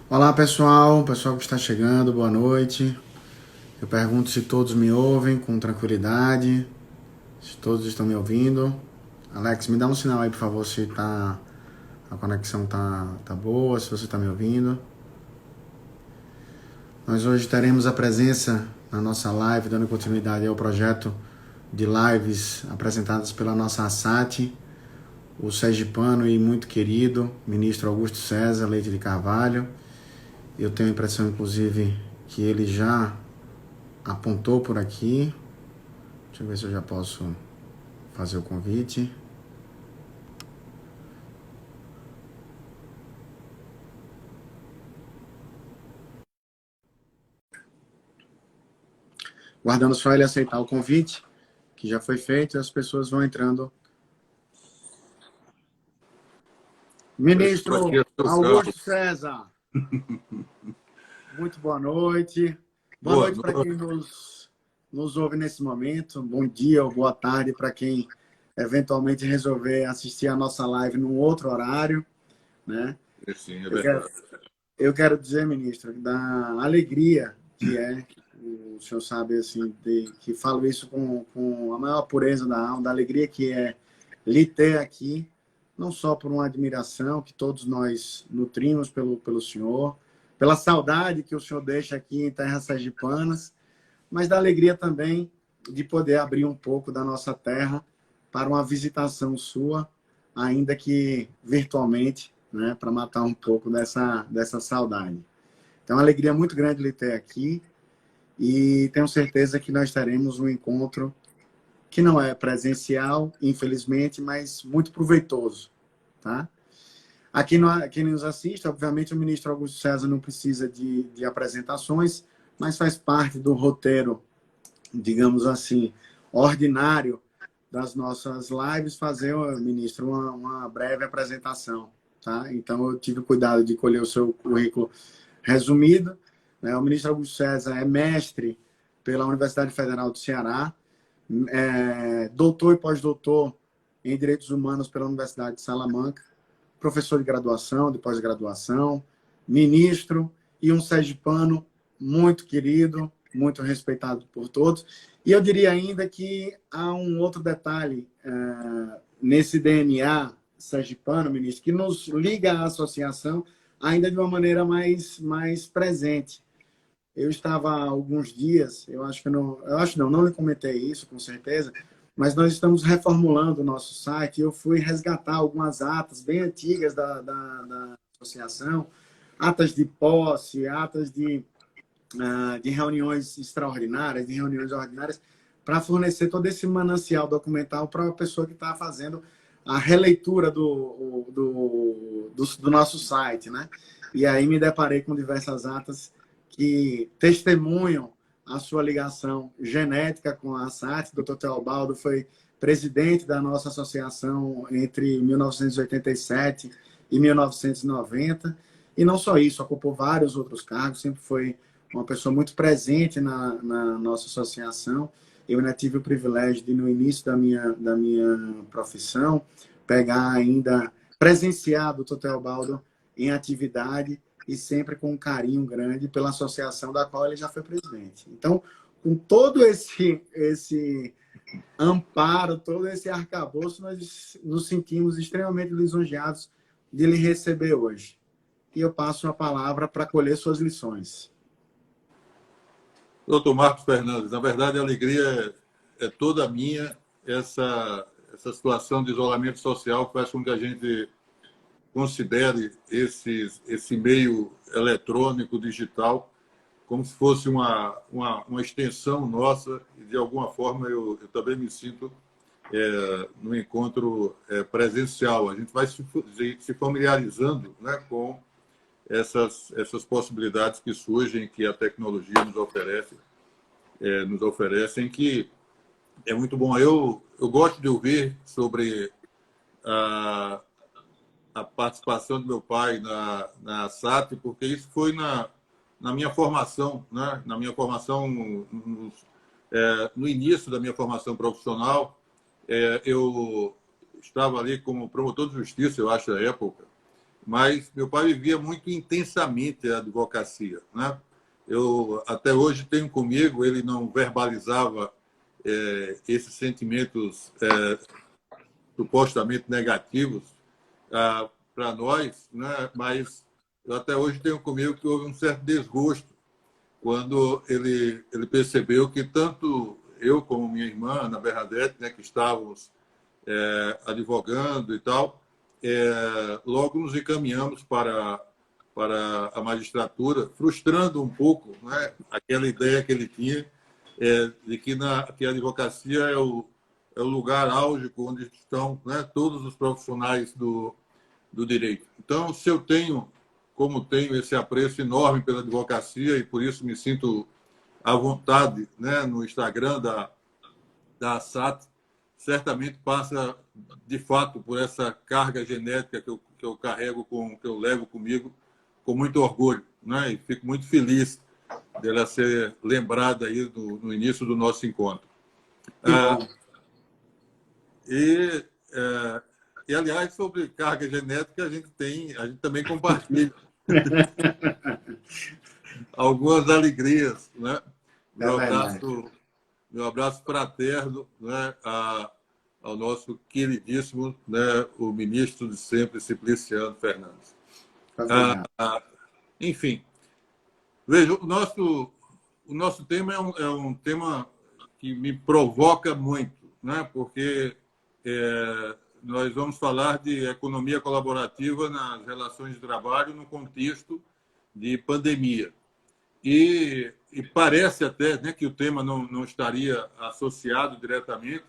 Olá pessoal, pessoal que está chegando, boa noite. Eu pergunto se todos me ouvem com tranquilidade, se todos estão me ouvindo. Alex, me dá um sinal aí, por favor, se a conexão tá boa, se você está me ouvindo. Nós hoje teremos a presença na nossa live, dando continuidade ao projeto de lives apresentadas pela nossa ASAT, o sergipano e muito querido ministro Augusto César Leite de Carvalho. Eu tenho a impressão, inclusive, que ele já apontou por aqui. Deixa eu ver se eu já posso fazer o convite. Guardando só ele aceitar o convite, que já foi feito, e as pessoas vão entrando. Eu estou aqui Ministro a seu carro. Augusto César, muito boa noite. Boa Boa noite para quem noite. nos ouve nesse momento. Bom dia ou boa tarde para quem eventualmente resolver assistir a nossa live num outro horário, né? Sim, é Eu quero, verdade. eu quero dizer, ministro, da alegria que é, o senhor sabe, assim, que falo isso com a maior pureza da alma, da alegria que é lhe ter aqui, não só por uma admiração que todos nós nutrimos pelo senhor, pela saudade que o senhor deixa aqui em terras sergipanas, mas da alegria também de poder abrir um pouco da nossa terra para uma visitação sua, ainda que virtualmente, né, para matar um pouco dessa saudade. Então, é uma alegria muito grande lhe ter aqui e tenho certeza que nós teremos um encontro que não é presencial, infelizmente, mas muito proveitoso, tá? Aqui quem nos assiste, obviamente, o ministro Augusto César não precisa de apresentações, mas faz parte do roteiro, digamos assim, ordinário das nossas lives, fazer, ministro, uma breve apresentação, tá? Então, eu tive cuidado de colher o seu currículo resumido, né? O ministro Augusto César é mestre pela Universidade Federal do Ceará, doutor e pós-doutor em Direitos Humanos pela Universidade de Salamanca, professor de graduação, de pós-graduação, ministro e um sergipano muito querido, muito respeitado por todos. E eu diria ainda que há um outro detalhe nesse DNA sergipano, ministro, que nos liga à associação ainda de uma maneira mais presente. Eu estava há alguns dias, não lhe comentei isso com certeza, mas nós estamos reformulando o nosso site e eu fui resgatar algumas atas bem antigas da associação, atas de posse, atas de reuniões extraordinárias, de reuniões ordinárias, para fornecer todo esse manancial documental para a pessoa que está fazendo a releitura do nosso site, né? E aí me deparei com diversas atas que testemunham a sua ligação genética com a SAT. O Dr. Teobaldo foi presidente da nossa associação entre 1987 e 1990. E não só isso, ocupou vários outros cargos, sempre foi uma pessoa muito presente na nossa associação. Eu ainda tive o privilégio de, no início da minha profissão, pegar ainda, presenciar o Dr. Teobaldo em atividade e sempre com um carinho grande pela associação da qual ele já foi presidente. Então, com todo esse amparo, todo esse arcabouço, nós nos sentimos extremamente lisonjeados de lhe receber hoje. E eu passo a palavra para colher suas lições. Doutor Marcos Fernandes, na verdade, a alegria é toda minha. Essa situação de isolamento social faz com que a gente considere esse meio eletrônico, digital, como se fosse uma extensão nossa, e de alguma forma eu também me sinto no encontro presencial. A gente vai se familiarizando, né, com essas possibilidades que surgem, que a tecnologia nos oferecem, que é muito bom. Eu gosto de ouvir sobre a participação do meu pai na SAP, porque isso foi na minha formação, né? Na minha formação, no início da minha formação profissional, eu estava ali como promotor de justiça, eu acho, à época, mas meu pai vivia muito intensamente a advocacia, né? Eu até hoje tenho comigo, ele não verbalizava esses sentimentos supostamente negativos para nós, né? Mas eu até hoje tenho comigo que houve um certo desgosto quando ele percebeu que tanto eu como minha irmã, Ana Bernadette, né, que estávamos advogando e tal, logo nos encaminhamos para a magistratura, frustrando um pouco, né, aquela ideia que ele tinha de que a advocacia é o lugar álgico onde estão, né, todos os profissionais do direito. Então, se eu tenho, como tenho esse apreço enorme pela advocacia e por isso me sinto à vontade, né, no Instagram da ASAT, certamente passa, de fato, por essa carga genética que eu carrego, que eu levo comigo com muito orgulho, né? E fico muito feliz dela ser lembrada aí no início do nosso encontro. E, aliás, sobre carga genética, a gente também compartilha algumas alegrias, né? Meu abraço fraterno, né, ao nosso queridíssimo, né, o ministro de sempre, Simpliciano Fernandes. Enfim, veja, o nosso tema é um tema que me provoca muito, né, porque nós vamos falar de economia colaborativa nas relações de trabalho no contexto de pandemia. E parece até, né, que o tema não estaria associado diretamente,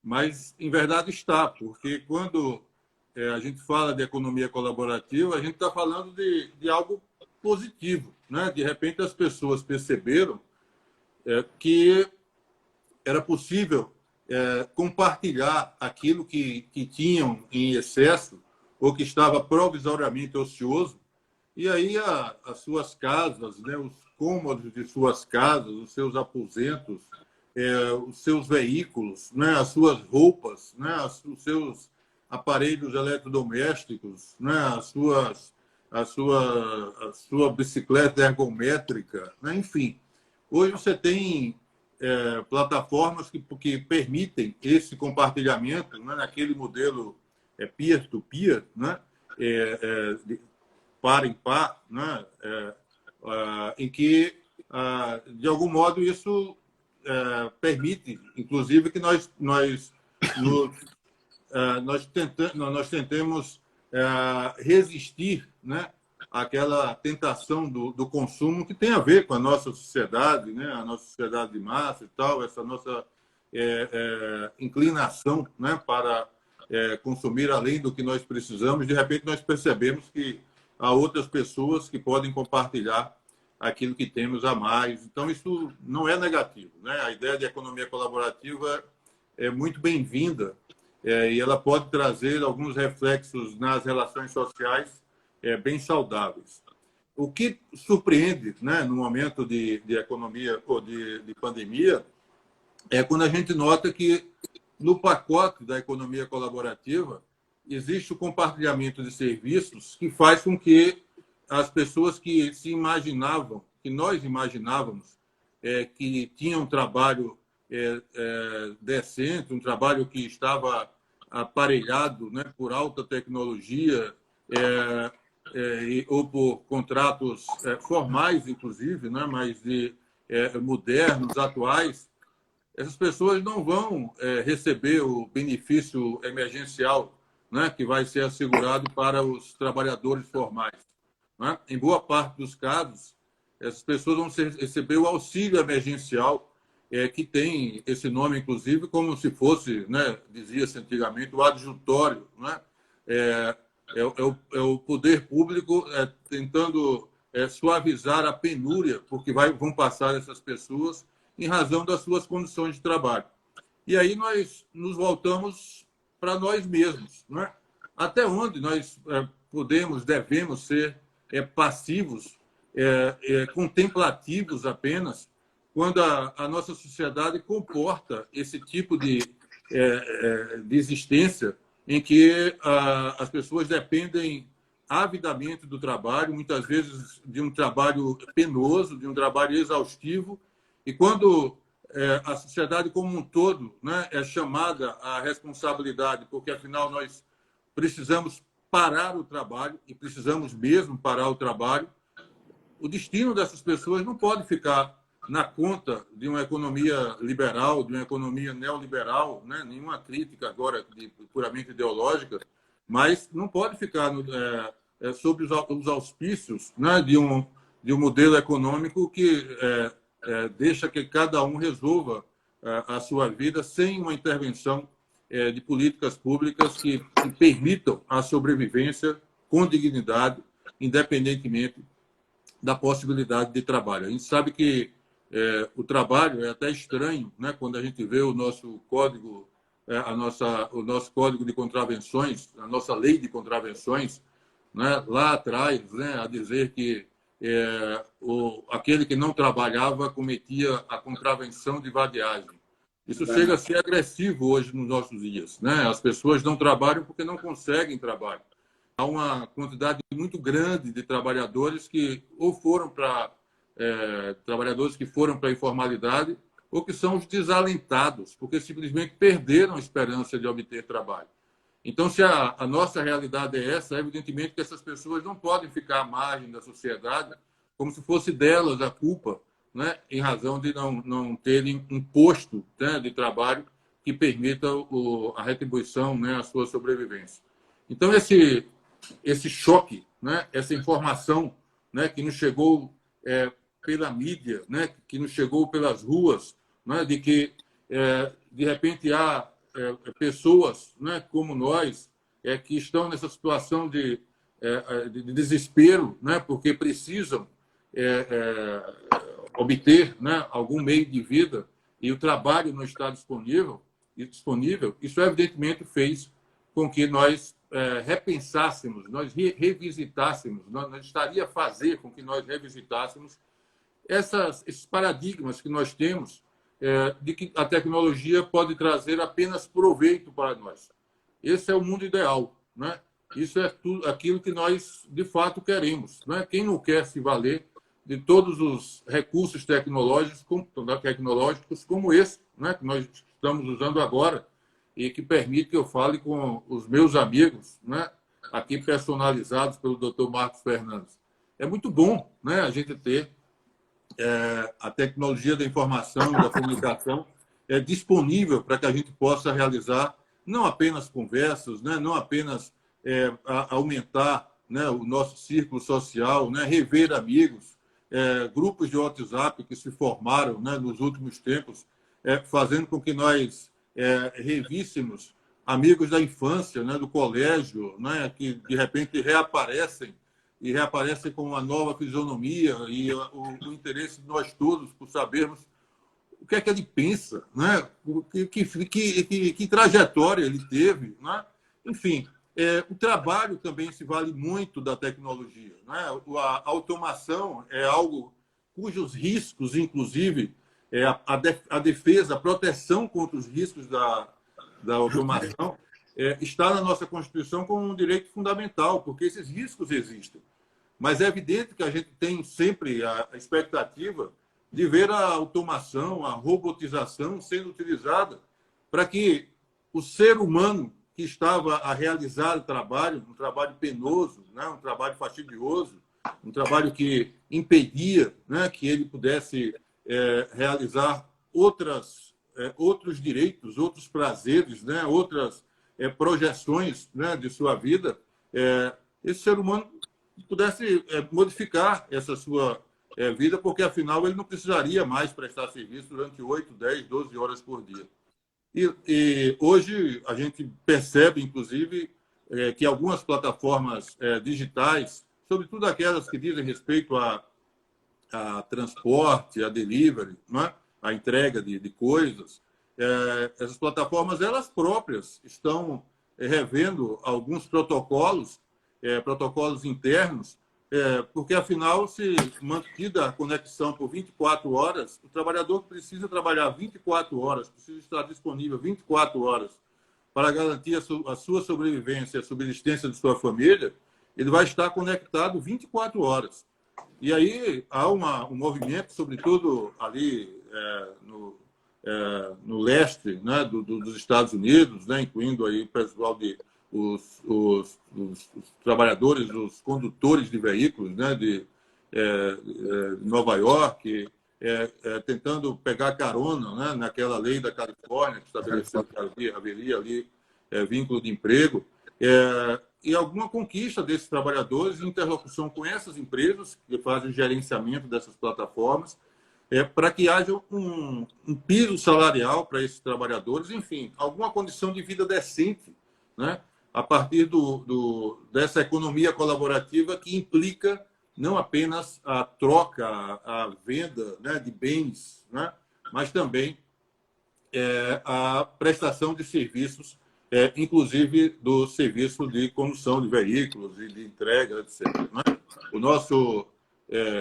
mas, em verdade, está, porque quando a gente fala de economia colaborativa, a gente está falando de algo positivo, né? De repente, as pessoas perceberam que era possível compartilhar aquilo que tinham em excesso ou que estava provisoriamente ocioso, e aí as suas casas, né, os cômodos de suas casas, os seus aposentos, os seus veículos, né, as suas roupas, né, os seus aparelhos eletrodomésticos, né, a sua bicicleta ergométrica, né, enfim. Hoje você tem plataformas que permitem esse compartilhamento, né, naquele modelo peer-to-peer, né, par em par, né, em que, de algum modo, isso permite, inclusive, que nós tentemos resistir, né, àquela tentação do consumo que tem a ver com a nossa sociedade, né, a nossa sociedade de massa e tal, essa nossa inclinação, né, para consumir além do que nós precisamos. De repente, nós percebemos que há outras pessoas que podem compartilhar aquilo que temos a mais. Então, isso não é negativo, né? A ideia de economia colaborativa é muito bem-vinda e ela pode trazer alguns reflexos nas relações sociais bem saudáveis. O que surpreende, né, no momento de economia ou de pandemia é quando a gente nota que no pacote da economia colaborativa existe o compartilhamento de serviços que faz com que as pessoas que nós imaginávamos que tinham um trabalho decente, um trabalho que estava aparelhado, né, por alta tecnologia ou por contratos formais, inclusive, né, mas modernos, atuais, essas pessoas não vão receber o benefício emergencial, né, que vai ser assegurado para os trabalhadores formais, né? Em boa parte dos casos, essas pessoas vão receber o auxílio emergencial, que tem esse nome, inclusive, como se fosse, né, dizia-se antigamente, o adjutório, né? É o poder público tentando suavizar a penúria, porque vão passar essas pessoas em razão das suas condições de trabalho. E aí nós nos voltamos para nós mesmos, né? Até onde nós devemos ser passivos, contemplativos apenas, quando a nossa sociedade comporta esse tipo de existência em que as pessoas dependem avidamente do trabalho, muitas vezes de um trabalho penoso, de um trabalho exaustivo, e quando a sociedade como um todo, né, é chamada à responsabilidade, porque afinal nós precisamos parar o trabalho, e precisamos mesmo parar o trabalho, o destino dessas pessoas não pode ficar na conta de uma economia liberal, de uma economia neoliberal, né? Nenhuma crítica agora puramente ideológica, mas não pode ficar sob os auspícios, né, de um modelo econômico que deixa que cada um resolva a sua vida sem uma intervenção de políticas públicas que permitam a sobrevivência com dignidade, independentemente da possibilidade de trabalho. A gente sabe que o trabalho é até estranho, né, quando a gente vê o nosso código, o nosso código de contravenções, a nossa lei de contravenções, né, lá atrás, né, a dizer que aquele que não trabalhava cometia a contravenção de vadiagem. Isso chega a ser agressivo hoje nos nossos dias, né? As pessoas não trabalham porque não conseguem trabalho. Há uma quantidade muito grande de trabalhadores que ou foram para trabalhadores que foram para a informalidade ou que são os desalentados, porque simplesmente perderam a esperança de obter trabalho. Então, se a nossa realidade é essa, evidentemente que essas pessoas não podem ficar à margem da sociedade como se fosse delas a culpa, né, em razão de não terem um posto, né, de trabalho que permita a retribuição, né, a sua sobrevivência. Então, esse choque, né, essa informação, né, que nos chegou pela mídia, né, que nos chegou pelas ruas, né, de que, de repente, há pessoas, né, como nós, que estão nessa situação de desespero, né, porque precisam obter, né, algum meio de vida e o trabalho não está disponível, isso evidentemente fez com que nós repensássemos, nós revisitássemos, nós estaria a fazer com que nós revisitássemos esses paradigmas que nós temos de que a tecnologia pode trazer apenas proveito para nós. Esse é o mundo ideal, né? Isso é tudo aquilo que nós de fato queremos, né? Quem não quer se valer de todos os recursos tecnológicos como esse, né, que nós estamos usando agora e que permite que eu fale com os meus amigos, né, aqui personalizados pelo Dr. Marcos Fernandes. É muito bom, né, a gente ter a tecnologia da informação e da comunicação disponível para que a gente possa realizar não apenas conversas, né, não apenas aumentar, né, o nosso círculo social, né, rever amigos, grupos de WhatsApp que se formaram, né, nos últimos tempos, fazendo com que nós revíssemos amigos da infância, né, do colégio, né, que de repente reaparecem com uma nova fisionomia e o interesse de nós todos por sabermos o que é que ele pensa, né, que trajetória ele teve, né? Enfim, o trabalho também se vale muito da tecnologia, né? A automação é algo cujos riscos, inclusive, a defesa, a proteção contra os riscos da automação está na nossa Constituição como um direito fundamental, porque esses riscos existem. Mas é evidente que a gente tem sempre a expectativa de ver a automação, a robotização sendo utilizada para que o ser humano que estava a realizar o trabalho, um trabalho penoso, né, um trabalho fastidioso, um trabalho que impedia, né, que ele pudesse realizar outros direitos, outros prazeres, né, outras projeções, né, de sua vida, esse ser humano pudesse modificar essa sua vida, porque, afinal, ele não precisaria mais prestar serviço durante 8, 10, 12 horas por dia. E hoje a gente percebe, inclusive, que algumas plataformas digitais, sobretudo aquelas que dizem respeito a transporte, a delivery, né? A entrega de coisas, essas plataformas, elas próprias, estão revendo alguns protocolos internos, porque, afinal, se mantida a conexão por 24 horas, o trabalhador precisa trabalhar 24 horas, precisa estar disponível 24 horas para garantir a sua sobrevivência, a subsistência de sua família, ele vai estar conectado 24 horas. E aí há um movimento, sobretudo ali no leste, né, dos Estados Unidos, né, incluindo aí o pessoal os trabalhadores, os condutores de veículos, né, de Nova York, tentando pegar carona, né, naquela lei da Califórnia que estabeleceu que haveria ali vínculo de emprego, e alguma conquista desses trabalhadores em interlocução com essas empresas que fazem gerenciamento dessas plataformas, para que haja um piso salarial para esses trabalhadores, enfim, alguma condição de vida decente, né, a partir dessa economia colaborativa que implica não apenas a troca, a venda, né, de bens, né, mas também a prestação de serviços, inclusive do serviço de condução de veículos e de entrega, etc. Né? O nosso...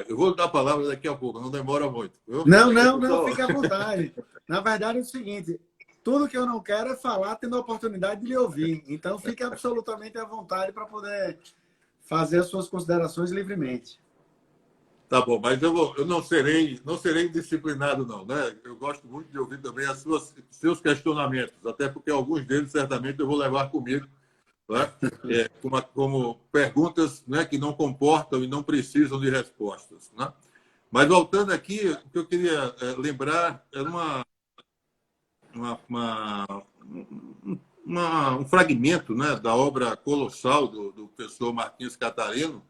eu vou dar a palavra daqui a pouco, não demora muito. Viu? Não, fica à vontade. Na verdade é o seguinte, tudo que eu não quero é falar tendo a oportunidade de lhe ouvir. Então fique absolutamente à vontade para poder fazer as suas considerações livremente. Tá bom, mas eu não serei disciplinado, não, né? Eu gosto muito de ouvir também seus questionamentos, até porque alguns deles certamente eu vou levar comigo, né? Como perguntas, né, que não comportam e não precisam de respostas, né? Mas voltando aqui, o que eu queria lembrar é um fragmento, né, da obra colossal do professor Martins Catarino,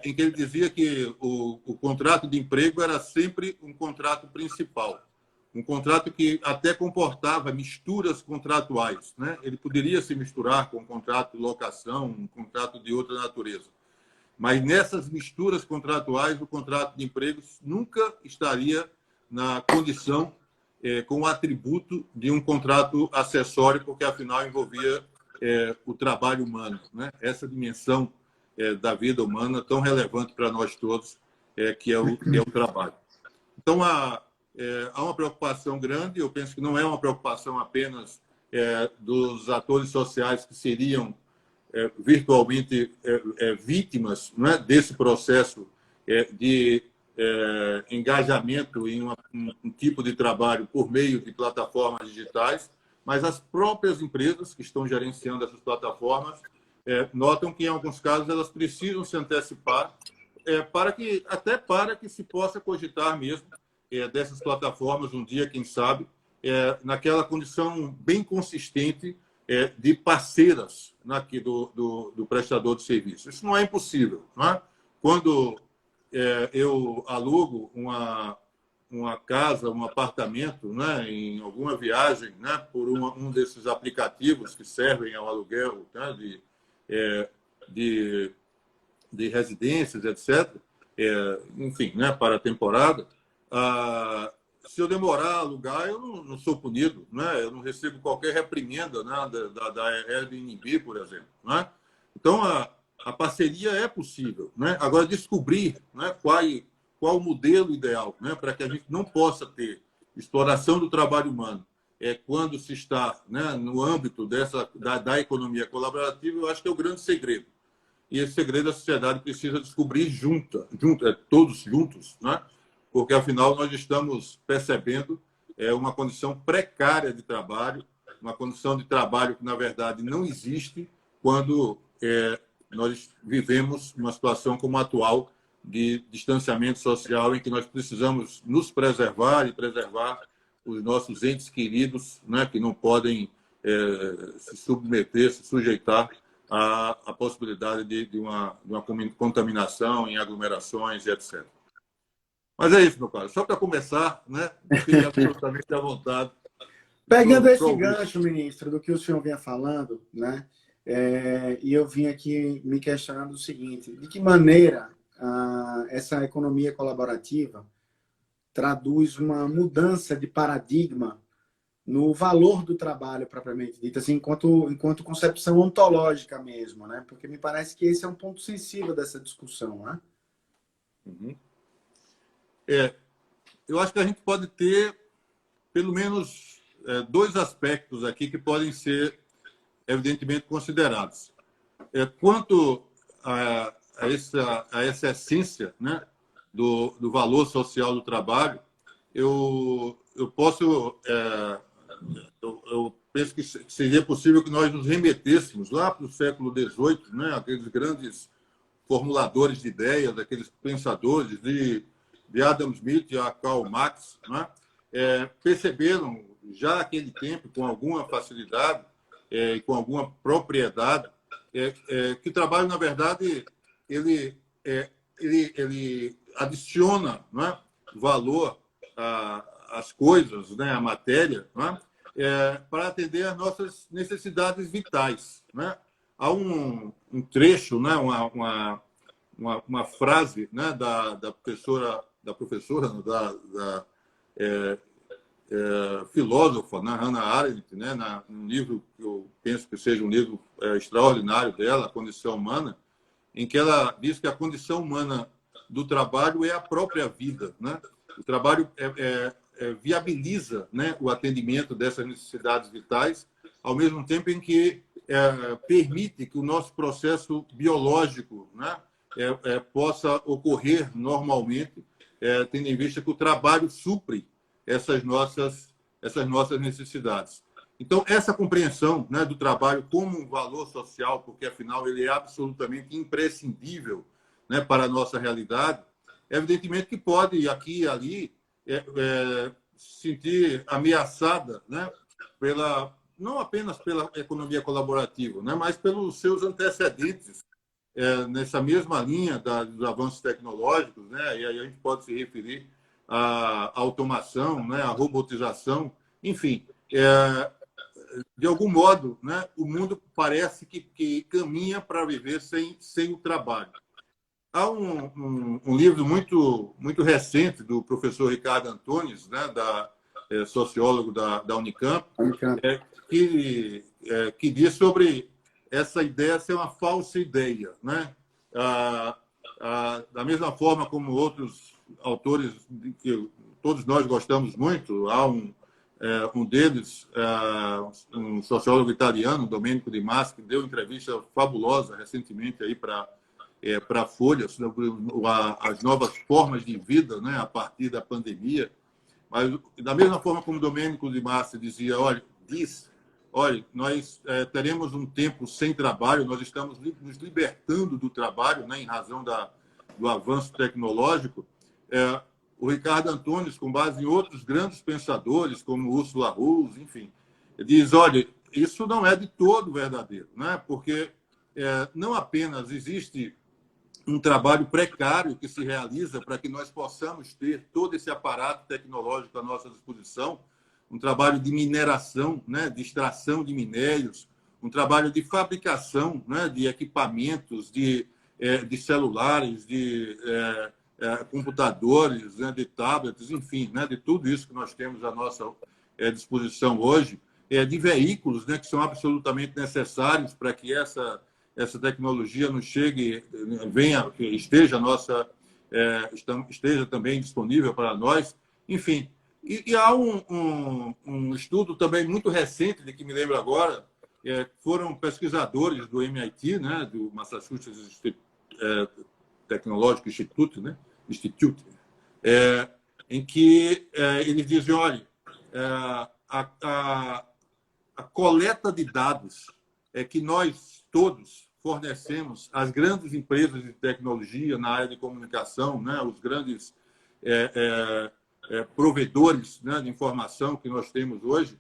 em que ele dizia que o contrato de emprego era sempre um contrato principal, um contrato que até comportava misturas contratuais, né? Ele poderia se misturar com um contrato de locação, um contrato de outra natureza. Mas nessas misturas contratuais, o contrato de emprego nunca estaria na condição, com o atributo de um contrato acessório, porque afinal envolvia o trabalho humano, né? Essa dimensão da vida humana tão relevante para nós todos, que é o trabalho. Então, há uma preocupação grande, eu penso que não é uma preocupação apenas dos atores sociais que seriam virtualmente vítimas, né, desse processo de engajamento em um tipo de trabalho por meio de plataformas digitais, mas as próprias empresas que estão gerenciando essas plataformas notam que, em alguns casos, elas precisam se antecipar para que se possa cogitar mesmo dessas plataformas, um dia, quem sabe, naquela condição bem consistente de parceiras do prestador de serviço. Isso não é impossível. Não é? Quando eu alugo uma casa, um apartamento, né, em alguma viagem, né, por um desses aplicativos que servem ao aluguel, né, de residências, etc., enfim, né, para a temporada, se eu demorar a alugar, eu não sou punido, né? Eu não recebo qualquer reprimenda, né, da Airbnb, por exemplo. Né? Então, a parceria é possível. Né? Agora, descobrir, né, qual o modelo ideal, né, para que a gente não possa ter exploração do trabalho humano quando se está, né, no âmbito da economia colaborativa, eu acho que é o grande segredo. E esse segredo a sociedade precisa descobrir todos juntos, né? Porque, afinal, nós estamos percebendo uma condição precária de trabalho, uma condição de trabalho que, na verdade, não existe quando nós vivemos uma situação como a atual de distanciamento social, em que nós precisamos nos preservar e preservar os nossos entes queridos, né, que não podem se submeter, se sujeitar à possibilidade de uma contaminação em aglomerações e etc. Mas é isso, meu caro. Só para começar, né, fique absolutamente à vontade. Pegando esse gancho, ministro, do que o senhor vinha falando, né, e eu vim aqui me questionando o seguinte: de que maneira essa economia colaborativa traduz uma mudança de paradigma no valor do trabalho propriamente dito, assim, enquanto concepção ontológica mesmo, né? Porque me parece que esse é um ponto sensível dessa discussão, né? Uhum. Eu acho que a gente pode ter pelo menos dois aspectos aqui que podem ser evidentemente considerados. Quanto a essa essência, né, do valor social do trabalho, eu penso que seria possível que nós nos remetêssemos lá para o século XVIII, né, aqueles grandes formuladores de ideias, aqueles pensadores de Adam Smith a Karl Marx, né, perceberam já naquele tempo, com alguma facilidade e com alguma propriedade, que o trabalho, na verdade, ele adiciona, né, valor às coisas, né, à matéria, né, para atender às nossas necessidades vitais, né? Há um trecho, né, uma frase, né, da professora, filósofa, né, Hannah Arendt, né, num livro que eu penso que seja um livro extraordinário dela, A Condição Humana, em que ela diz que a condição humana do trabalho é a própria vida, né? O trabalho viabiliza, né, o atendimento dessas necessidades vitais, ao mesmo tempo em que permite que o nosso processo biológico, né, possa ocorrer normalmente, tendo em vista que o trabalho supre essas nossas necessidades. Então, essa compreensão, né, do trabalho como um valor social, porque, afinal, ele é absolutamente imprescindível, né, para a nossa realidade, evidentemente que pode, aqui e ali, se sentir ameaçada, né, não apenas pela economia colaborativa, né, mas pelos seus antecedentes nessa mesma linha dos avanços tecnológicos, né, e aí a gente pode se referir à automação, né, à robotização, enfim. De algum modo, né, o mundo parece que caminha para viver sem o trabalho. Há um livro muito recente do professor Ricardo Antunes, né, sociólogo da Unicamp, que diz sobre essa ideia ser uma falsa ideia, né? Da mesma forma como outros autores que todos nós gostamos muito, há um deles, um sociólogo italiano, Domenico Di Masi, que deu entrevista fabulosa recentemente aí para a Folha sobre as novas formas de vida, né, a partir da pandemia. Mas, da mesma forma como Domenico Di Masi dizia, olha, nós teremos um tempo sem trabalho, nós estamos nos libertando do trabalho, né, em razão do avanço tecnológico. O Ricardo Antunes, com base em outros grandes pensadores, como Ursula Rose, enfim, diz, olha, isso não é de todo verdadeiro, né? Porque não apenas existe um trabalho precário que se realiza para que nós possamos ter todo esse aparato tecnológico à nossa disposição, um trabalho de mineração, né, de extração de minérios, um trabalho de fabricação, né, de equipamentos, de celulares, de computadores, né, de tablets, enfim, né, de tudo isso que nós temos à nossa disposição hoje, de veículos, né, que são absolutamente necessários para que essa tecnologia nos chegue, esteja também disponível para nós, enfim. E há um estudo também muito recente, de que me lembro agora, foram pesquisadores do MIT, né, do Massachusetts Technological Institute, né, em que eles dizem, olha, a coleta de dados que nós todos fornecemos às grandes empresas de tecnologia na área de comunicação, né, os grandes provedores, né, de informação que nós temos hoje,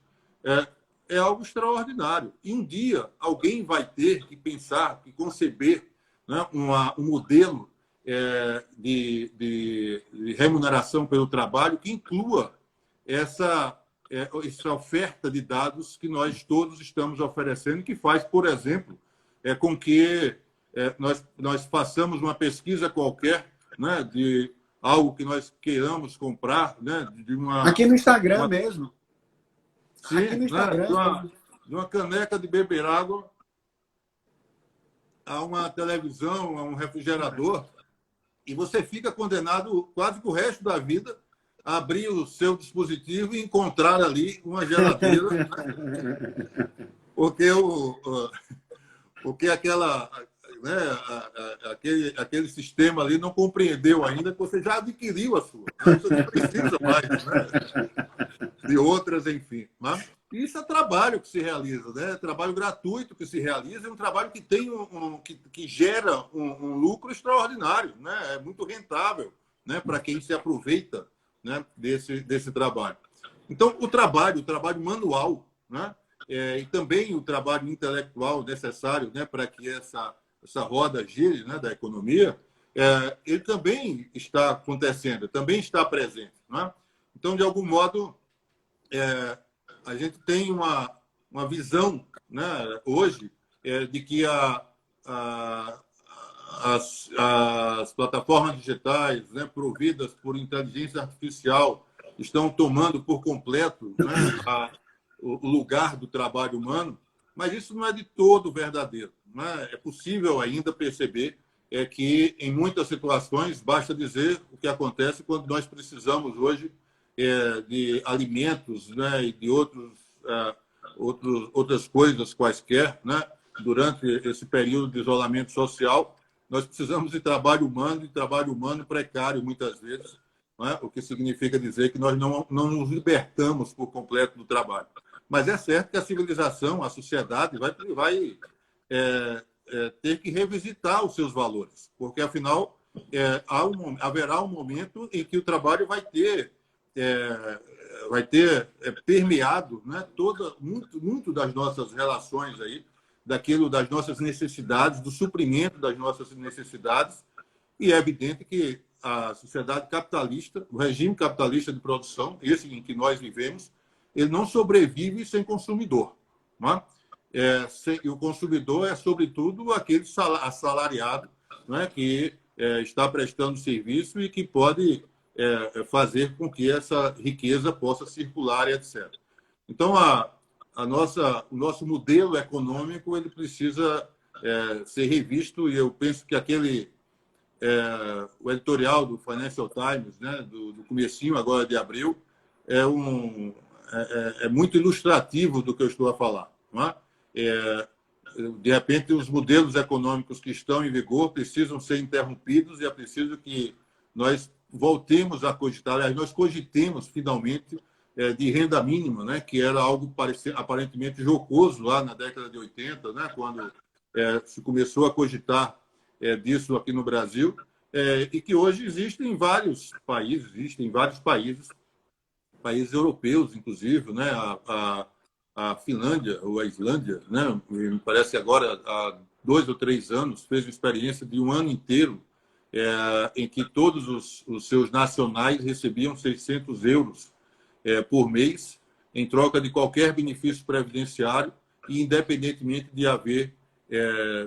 é algo extraordinário. E um dia alguém vai ter que pensar, que conceber, né, um modelo de remuneração pelo trabalho que inclua essa oferta de dados que nós todos estamos oferecendo, que faz, por exemplo, com que nós façamos uma pesquisa qualquer, né, de algo que nós queiramos comprar, né, aqui no Instagram mesmo. Sim, aqui no Instagram, né, de uma caneca de beber água a uma televisão, a um refrigerador, e você fica condenado quase que o resto da vida a abrir o seu dispositivo e encontrar ali uma geladeira, né? Porque né, aquele sistema ali não compreendeu ainda que você já adquiriu a sua. Né? Você não precisa mais, né, de outras, enfim. Né? Isso é trabalho que se realiza, né? Trabalho gratuito que se realiza, é um trabalho que tem que gera um lucro extraordinário, né? É muito rentável, né, para quem se aproveita, né, desse trabalho. Então, o trabalho manual, né, e também o trabalho intelectual necessário, né, para que essa roda gire, né, da economia, ele também está acontecendo, também está presente. Né? Então, de algum modo, a gente tem uma visão, né, hoje, de que as plataformas digitais, né, providas por inteligência artificial estão tomando por completo, né, o lugar do trabalho humano, mas isso não é de todo verdadeiro. Né? É possível ainda perceber que, em muitas situações, basta dizer o que acontece quando nós precisamos hoje de alimentos, né, e de outras coisas quaisquer, né, durante esse período de isolamento social. Nós precisamos de trabalho humano precário, muitas vezes, né, o que significa dizer que nós não nos libertamos por completo do trabalho. Mas é certo que a civilização, a sociedade, vai ter que revisitar os seus valores, porque, afinal, haverá um momento em que o trabalho vai ter permeado, né, muito das nossas relações aí, das nossas necessidades, do suprimento das nossas necessidades, e é evidente que a sociedade capitalista, o regime capitalista de produção, esse em que nós vivemos, ele não sobrevive sem consumidor. Não é? E o consumidor é, sobretudo, aquele assalariado, né, que está prestando serviço e que pode fazer com que essa riqueza possa circular, etc. Então, o nosso modelo econômico ele precisa ser revisto, e eu penso que o editorial do Financial Times, né, do comecinho agora de abril, é muito ilustrativo do que eu estou a falar. Não é? De repente, os modelos econômicos que estão em vigor precisam ser interrompidos e é preciso que nós voltemos a cogitar, aliás, nós cogitemos finalmente de renda mínima, né, que era algo aparentemente jocoso lá na década de 80, né, quando se começou a cogitar disso aqui no Brasil, e que hoje existe em vários países, países europeus, inclusive, né, a Finlândia ou a Islândia, né, me parece que agora, há 2 ou 3 anos, fez uma experiência de um ano inteiro em que todos os seus nacionais recebiam 600 euros por mês, em troca de qualquer benefício previdenciário, e independentemente de haver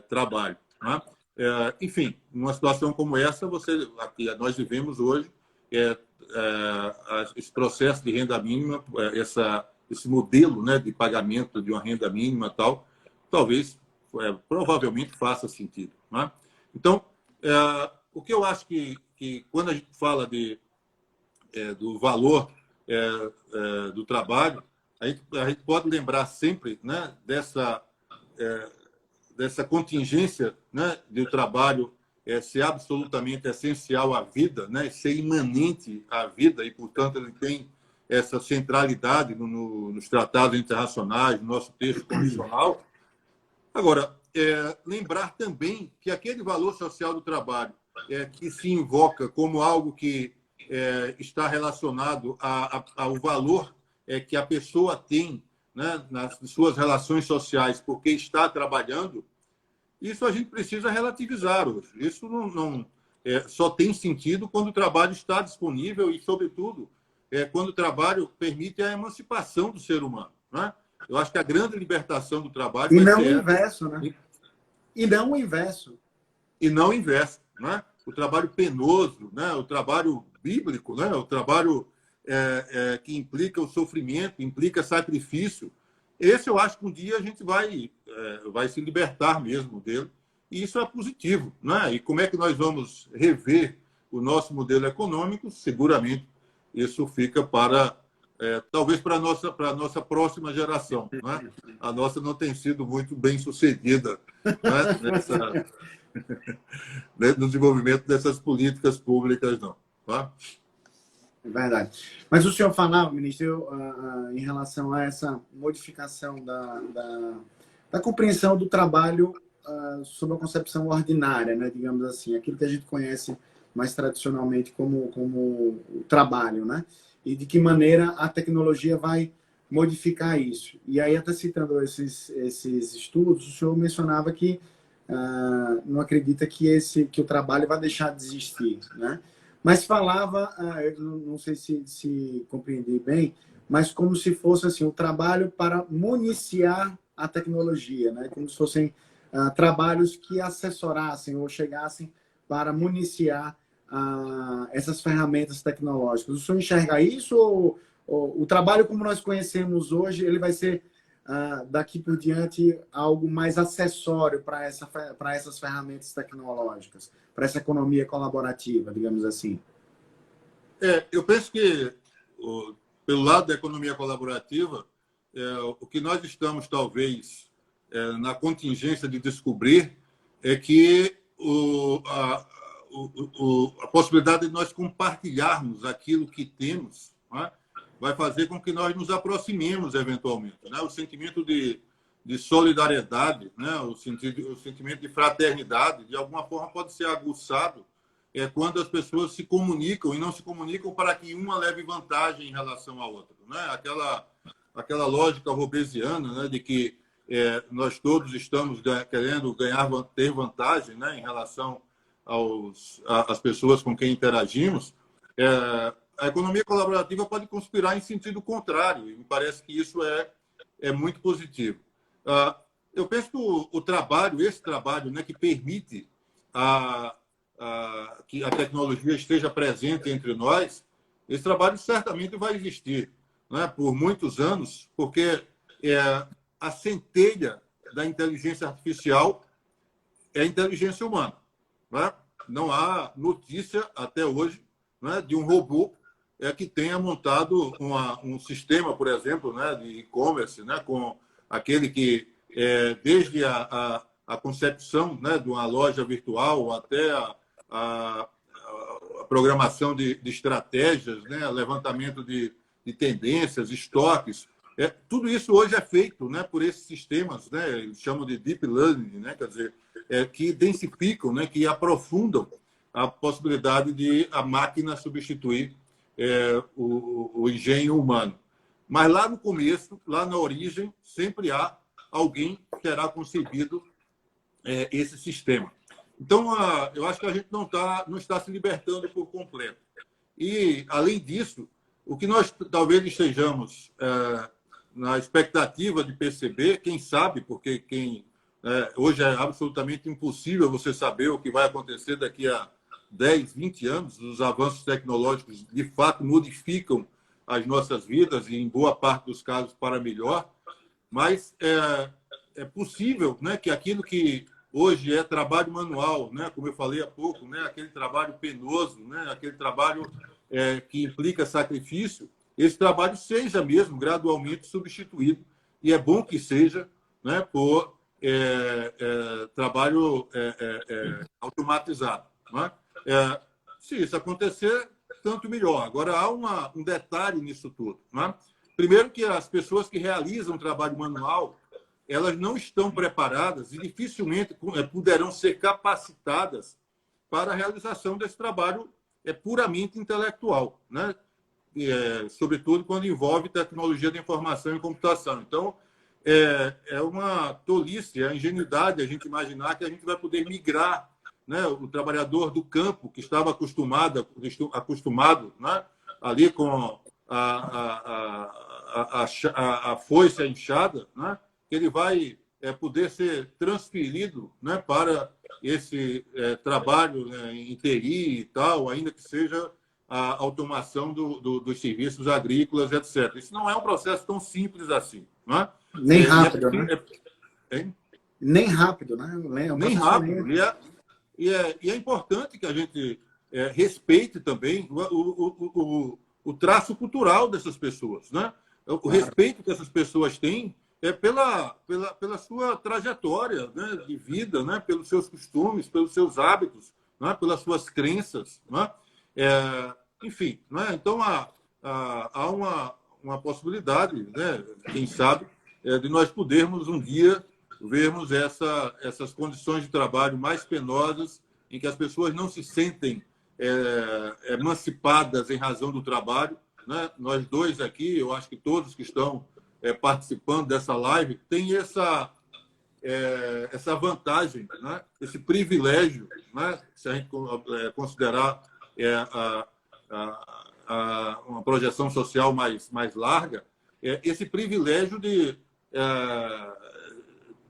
trabalho. Né? Enfim, numa situação como essa, aqui, nós vivemos hoje esse processo de renda mínima, esse modelo, né, de pagamento de uma renda mínima tal, talvez, provavelmente faça sentido. Né? Então, o que eu acho que quando a gente fala do valor do trabalho, a gente pode lembrar sempre, né, dessa contingência, né, do trabalho ser absolutamente essencial à vida, né, ser imanente à vida, e, portanto, ele tem essa centralidade nos tratados internacionais, no nosso texto constitucional. Agora, lembrar também que aquele valor social do trabalho que se invoca como algo que está relacionado ao valor que a pessoa tem, né, nas suas relações sociais, porque está trabalhando, isso a gente precisa relativizar hoje. Isso não só tem sentido quando o trabalho está disponível e, sobretudo, quando o trabalho permite a emancipação do ser humano. Né? Eu acho que a grande libertação do trabalho... E não o inverso, né? E não o inverso. E não o inverso. Né? O trabalho penoso, né? O trabalho bíblico, né? O trabalho que implica o sofrimento, implica sacrifício. Esse eu acho que um dia a gente vai se libertar mesmo dele. E isso é positivo. Né? E como é que nós vamos rever o nosso modelo econômico? Seguramente isso fica talvez para a nossa próxima geração. Né? A nossa não tem sido muito bem sucedida, né? no desenvolvimento dessas políticas públicas, não. Tá? É verdade. Mas o senhor falava, ministro, em relação a essa modificação da compreensão do trabalho sob a concepção ordinária, né, digamos assim, aquilo que a gente conhece mais tradicionalmente como o trabalho, né? E de que maneira a tecnologia vai modificar isso. E aí, até citando esses estudos, o senhor mencionava que não acredita que o trabalho vai deixar de existir, né? Mas falava, eu não sei se compreendi bem, mas como se fosse assim, o trabalho para municiar a tecnologia, né? Como se fossem trabalhos que assessorassem ou chegassem para municiar essas ferramentas tecnológicas. O senhor enxerga isso ou o trabalho como nós conhecemos hoje, ele vai ser daqui por diante algo mais acessório para essas ferramentas tecnológicas, para essa economia colaborativa, digamos assim? Eu penso que, pelo lado da economia colaborativa, o que nós estamos, talvez, na contingência de descobrir é que a possibilidade de nós compartilharmos aquilo que temos, né, vai fazer com que nós nos aproximemos eventualmente, né? O sentimento de solidariedade, né? O sentimento de fraternidade, de alguma forma, pode ser aguçado quando as pessoas se comunicam e não se comunicam para que uma leve vantagem em relação à outra, né? Aquela lógica robesiana, né, de que nós todos estamos querendo ter vantagem, né, em relação às pessoas com quem interagimos. A economia colaborativa pode conspirar em sentido contrário, e me parece que isso é muito positivo. Eu penso que esse trabalho, né, que permite que a tecnologia esteja presente entre nós, esse trabalho certamente vai existir, né, por muitos anos, porque a centelha da inteligência artificial é a inteligência humana, né? Não há notícia até hoje, né, de um robô que tenha montado um sistema, por exemplo, né, de e-commerce, né, com aquele que, desde a concepção, né, de uma loja virtual até a programação de estratégias, né, levantamento de tendências, estoques, tudo isso hoje é feito, né, por esses sistemas, né, eles chamam de deep learning, né, quer dizer, que densificam, né, que aprofundam a possibilidade de a máquina substituir o engenho humano. Mas lá no começo, lá na origem, sempre há alguém que terá concebido esse sistema. Então, eu acho que a gente não está se libertando por completo. E, além disso, o que nós talvez estejamos na expectativa de perceber, quem sabe, porque hoje é absolutamente impossível você saber o que vai acontecer daqui a 10, 20 anos, os avanços tecnológicos de fato modificam as nossas vidas e, em boa parte dos casos, para melhor, mas é possível, né, que aquilo que hoje é trabalho manual, né, como eu falei há pouco, né, aquele trabalho penoso, né, aquele trabalho que implica sacrifício, esse trabalho seja mesmo gradualmente substituído, e é bom que seja, né, por trabalho automatizado. Né? Se isso acontecer, tanto melhor. Agora, há um detalhe nisso tudo. Né? Primeiro que as pessoas que realizam trabalho manual, elas não estão preparadas e dificilmente poderão ser capacitadas para a realização desse trabalho puramente intelectual, né? Sobretudo quando envolve tecnologia da informação e computação. Então, é uma tolice, é a ingenuidade a gente imaginar que a gente vai poder migrar, né, o trabalhador do campo que estava acostumado, né, ali com a foice, a enxada, né, que ele vai poder ser transferido, né, para esse trabalho, né, em TI e tal, ainda que seja a automação dos serviços agrícolas, etc. Isso não é um processo tão simples assim. Né? Nem rápido, né? Nem rápido, né? Nem rápido. E é importante que a gente respeite também o traço cultural dessas pessoas. Né? O respeito que essas pessoas têm pela sua trajetória, né, de vida, né, pelos seus costumes, pelos seus hábitos, né, pelas suas crenças. Né? Enfim, né? Então há uma possibilidade, né, quem sabe, de nós podermos um dia vermos essas condições de trabalho mais penosas, em que as pessoas não se sentem emancipadas em razão do trabalho. Né? Nós dois aqui, eu acho que todos que estão participando dessa live, têm essa vantagem, né? Esse privilégio, né? Se a gente considerar uma projeção social mais larga, esse privilégio de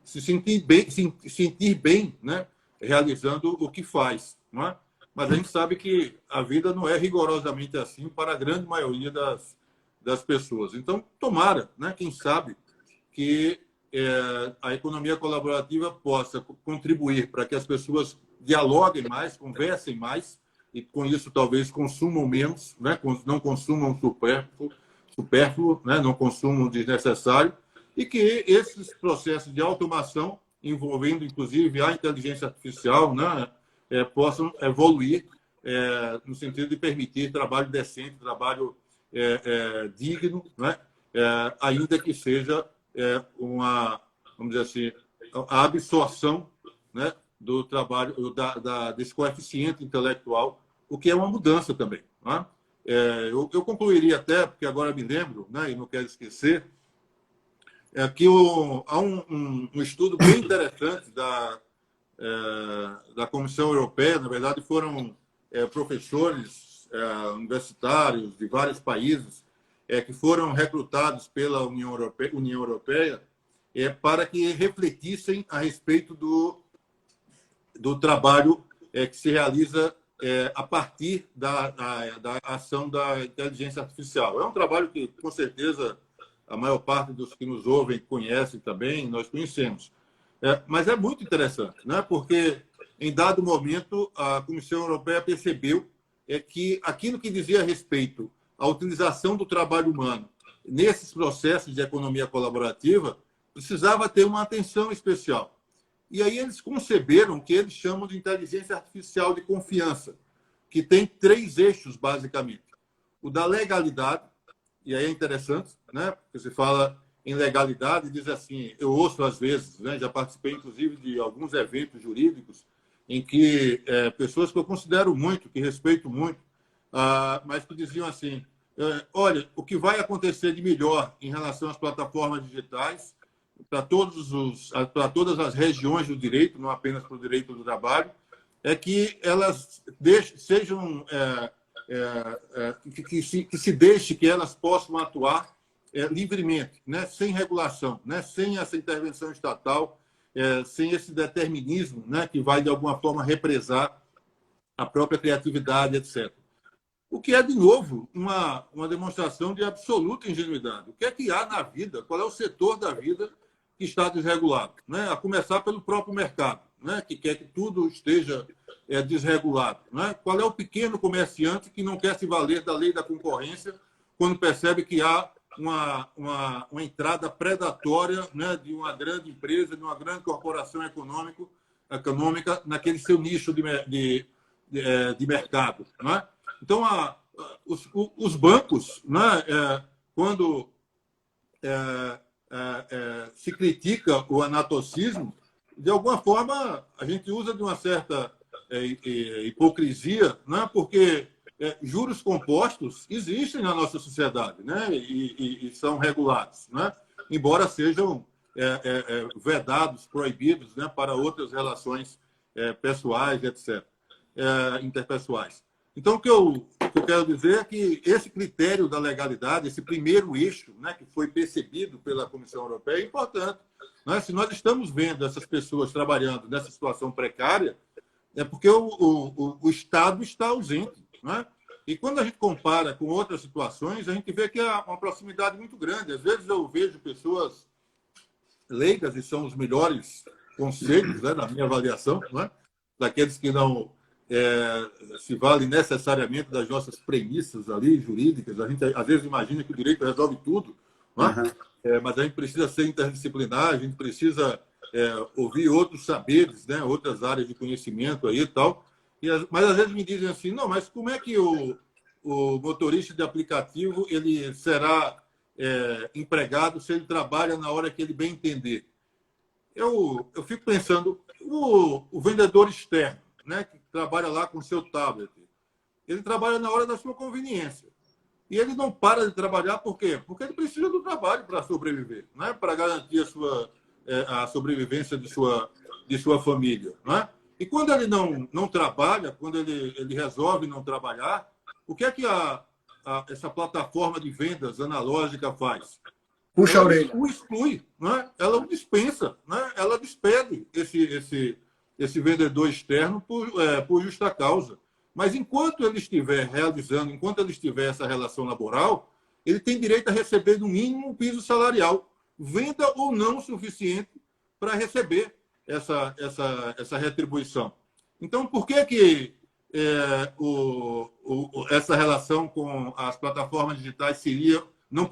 se sentir bem, né? Realizando o que faz. Não é? Mas a gente sabe que a vida não é rigorosamente assim para a grande maioria das pessoas. Então, tomara, né? Quem sabe, que a economia colaborativa possa contribuir para que as pessoas dialoguem mais, conversem mais, e com isso talvez consumam menos, né? Não consumam supérfluo, né? Não consumam desnecessário, e que esses processos de automação, envolvendo inclusive a inteligência artificial, né? Possam evoluir no sentido de permitir trabalho decente, trabalho digno, né? Ainda que seja vamos dizer assim, a absorção, né, do trabalho, desse coeficiente intelectual, o que é uma mudança também. Né? Eu concluiria até, porque agora me lembro, né, e não quero esquecer, que há um estudo bem interessante da Comissão Europeia. Na verdade, foram professores universitários de vários países que foram recrutados pela União Europeia para que refletissem a respeito do trabalho que se realiza a partir da ação da inteligência artificial. É um trabalho que, com certeza, a maior parte dos que nos ouvem conhecem também, nós conhecemos. Mas é muito interessante, né? Porque, em dado momento, a Comissão Europeia percebeu que aquilo que dizia respeito à utilização do trabalho humano nesses processos de economia colaborativa precisava ter uma atenção especial. E aí eles conceberam o que eles chamam de inteligência artificial de confiança, que tem 3 eixos, basicamente. O da legalidade, e aí é interessante, né? Porque se fala em legalidade, diz assim, eu ouço às vezes, né? Já participei, inclusive, de alguns eventos jurídicos em que pessoas que eu considero muito, que respeito muito, mas que diziam assim, olha, o que vai acontecer de melhor em relação às plataformas digitais para todas as regiões do direito, não apenas para o direito do trabalho, é que elas sejam que se deixe que elas possam atuar livremente, né? Sem regulação, né? Sem essa intervenção estatal, sem esse determinismo, né? Que vai, de alguma forma, represar a própria criatividade, etc. O que é, de novo, uma demonstração de absoluta ingenuidade. O que é que há na vida? Qual é o setor da vida que está desregulado? Né? A começar pelo próprio mercado, né? Que quer que tudo esteja desregulado. Né? Qual é o pequeno comerciante que não quer se valer da lei da concorrência quando percebe que há uma entrada predatória, né, de uma grande empresa, de uma grande corporação econômica naquele seu nicho de mercado? Né? Então, os bancos, né, quando se critica o anatocismo, de alguma forma a gente usa de uma certa hipocrisia, né, porque juros compostos existem na nossa sociedade, né, e são regulados, né, embora sejam vedados, proibidos, né, para outras relações pessoais, etc., interpessoais. Então, o que eu quero dizer é que esse critério da legalidade, esse primeiro eixo, né, que foi percebido pela Comissão Europeia, é importante. Né? Se nós estamos vendo essas pessoas trabalhando nessa situação precária, é porque o Estado está ausente. Né? E quando a gente compara com outras situações, a gente vê que há uma proximidade muito grande. Às vezes eu vejo pessoas leigas, e são os melhores conselhos, né, na minha avaliação, né, daqueles que não se valem necessariamente das nossas premissas ali jurídicas. A gente às vezes imagina que o direito resolve tudo, não é? Mas a gente precisa ser interdisciplinar, a gente precisa ouvir outros saberes, né? Outras áreas de conhecimento aí e tal. Mas às vezes me dizem assim, não, mas como é que o motorista de aplicativo ele será empregado se ele trabalha na hora que ele bem entender? Eu fico pensando, o vendedor externo, né, que trabalha lá com o seu tablet, ele trabalha na hora da sua conveniência. E ele não para de trabalhar, por quê? Porque ele precisa do trabalho para sobreviver, né? Para garantir a sobrevivência de sua família. Né? E quando ele não trabalha, quando ele resolve não trabalhar, o que é que essa plataforma de vendas analógica faz? Puxa a orelha. O exclui, né? Ela o dispensa, né? Ela despede esse vendedor externo por justa causa. Mas enquanto ele estiver realizando, enquanto ele estiver essa relação laboral, ele tem direito a receber no mínimo um piso salarial, venda ou não o suficiente para receber essa retribuição. Então, por que essa relação com as plataformas digitais não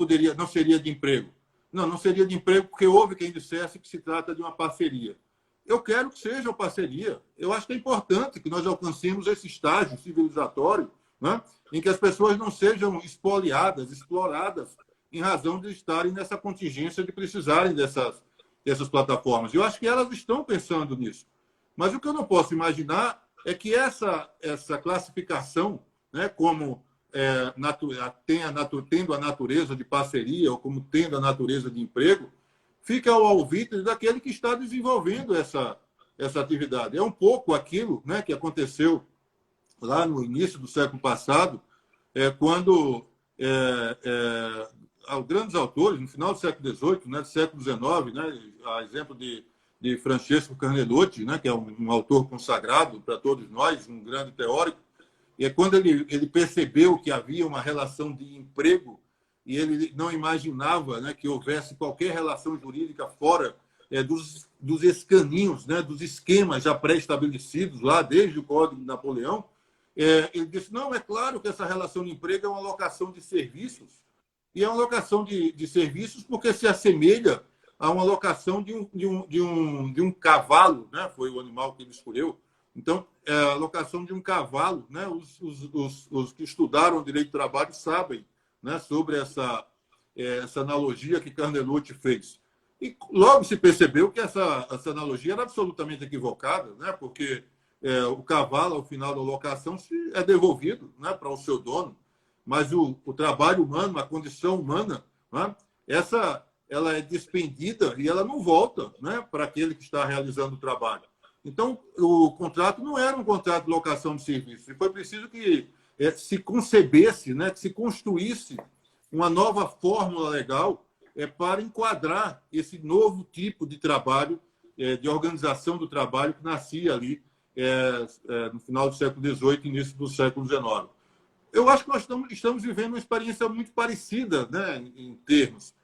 seria de emprego? Não seria de emprego porque houve quem dissesse que se trata de uma parceria. Eu quero que seja uma parceria. Eu acho que é importante que nós alcancemos esse estágio civilizatório, né, em que as pessoas não sejam espoliadas, exploradas, em razão de estarem nessa contingência de precisarem dessas plataformas. Eu acho que elas estão pensando nisso. Mas o que eu não posso imaginar é que essa classificação, né, como tendo a natureza de parceria ou como tendo a natureza de emprego, fica ao alvitre daquele que está desenvolvendo essa atividade. É um pouco aquilo, né, que aconteceu lá no início do século passado, quando grandes autores, no final do século XVIII, né, do século XIX, né, a exemplo de Francesco Carnelotti, né, que é um autor consagrado para todos nós, um grande teórico, e é quando ele percebeu que havia uma relação de emprego e ele não imaginava, né, que houvesse qualquer relação jurídica fora dos escaninhos, né, dos esquemas já pré-estabelecidos lá desde o Código de Napoleão. Ele disse, não, é claro que essa relação de emprego é uma locação de serviços, e é uma locação de serviços porque se assemelha a uma locação de um cavalo, né? Foi o animal que ele escolheu. Então, a locação de um cavalo, né? Os que estudaram direito do trabalho sabem, né, sobre essa analogia que Carnelotti fez. E logo se percebeu que essa analogia era absolutamente equivocada, né, porque o cavalo, ao final da locação, é devolvido, né, para o seu dono, mas o trabalho humano, a condição humana, né, ela é despendida e ela não volta, né, para aquele que está realizando o trabalho. Então, o contrato não era um contrato de locação de serviço. E foi preciso que se concebesse, né, que se construísse uma nova fórmula legal para enquadrar esse novo tipo de trabalho, de organização do trabalho que nascia ali no final do século XVIII e início do século XIX. Eu acho que nós estamos vivendo uma experiência muito parecida, né, em termos.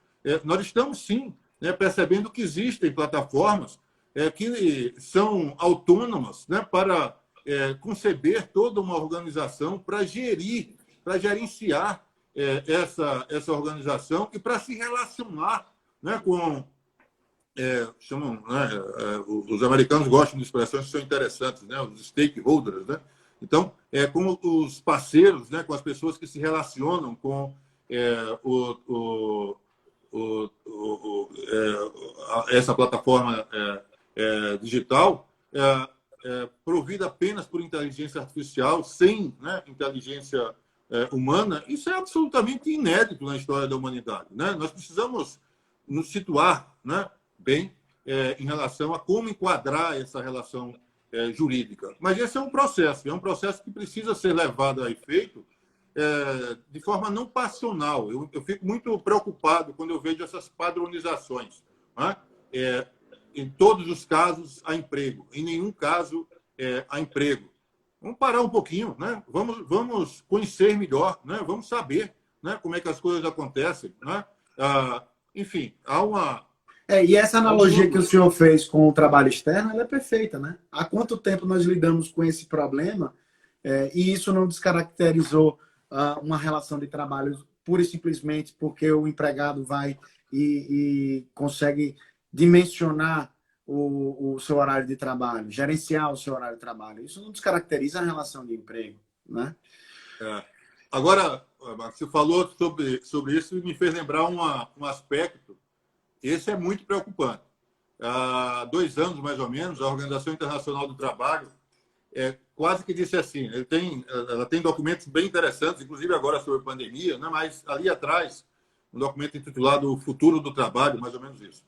Nós estamos, sim, né, percebendo que existem plataformas que são autônomas, né, para conceber toda uma organização, para gerenciar essa organização e para se relacionar, né, com... os americanos gostam de expressões que são interessantes, né, os stakeholders, né? Então, com os parceiros, né, com as pessoas que se relacionam com essa plataforma digital, provida apenas por inteligência artificial, sem, né, inteligência humana, isso é absolutamente inédito na história da humanidade, né? Nós precisamos nos situar, né, bem em relação a como enquadrar essa relação jurídica. Mas esse é um processo que precisa ser levado a efeito de forma não passional. Eu fico muito preocupado quando eu vejo essas padronizações, né? Em todos os casos, há emprego. Em nenhum caso, há emprego. Vamos parar um pouquinho, né? Vamos conhecer melhor, né? Vamos saber, né, como é que as coisas acontecem, né? Enfim, há uma... E essa analogia que o senhor fez com o trabalho externo, ela é perfeita, né? Há quanto tempo nós lidamos com esse problema e isso não descaracterizou uma relação de trabalho pura e simplesmente porque o empregado vai e consegue dimensionar o seu horário de trabalho, gerenciar o seu horário de trabalho. Isso não descaracteriza a relação de emprego, né? É. Agora, você falou sobre isso e me fez lembrar um aspecto. Esse é muito preocupante. Há 2 anos, mais ou menos, a Organização Internacional do Trabalho quase que disse assim, ela tem documentos bem interessantes, inclusive agora sobre a pandemia, né? Mas ali atrás, um documento intitulado O Futuro do Trabalho, mais ou menos isso.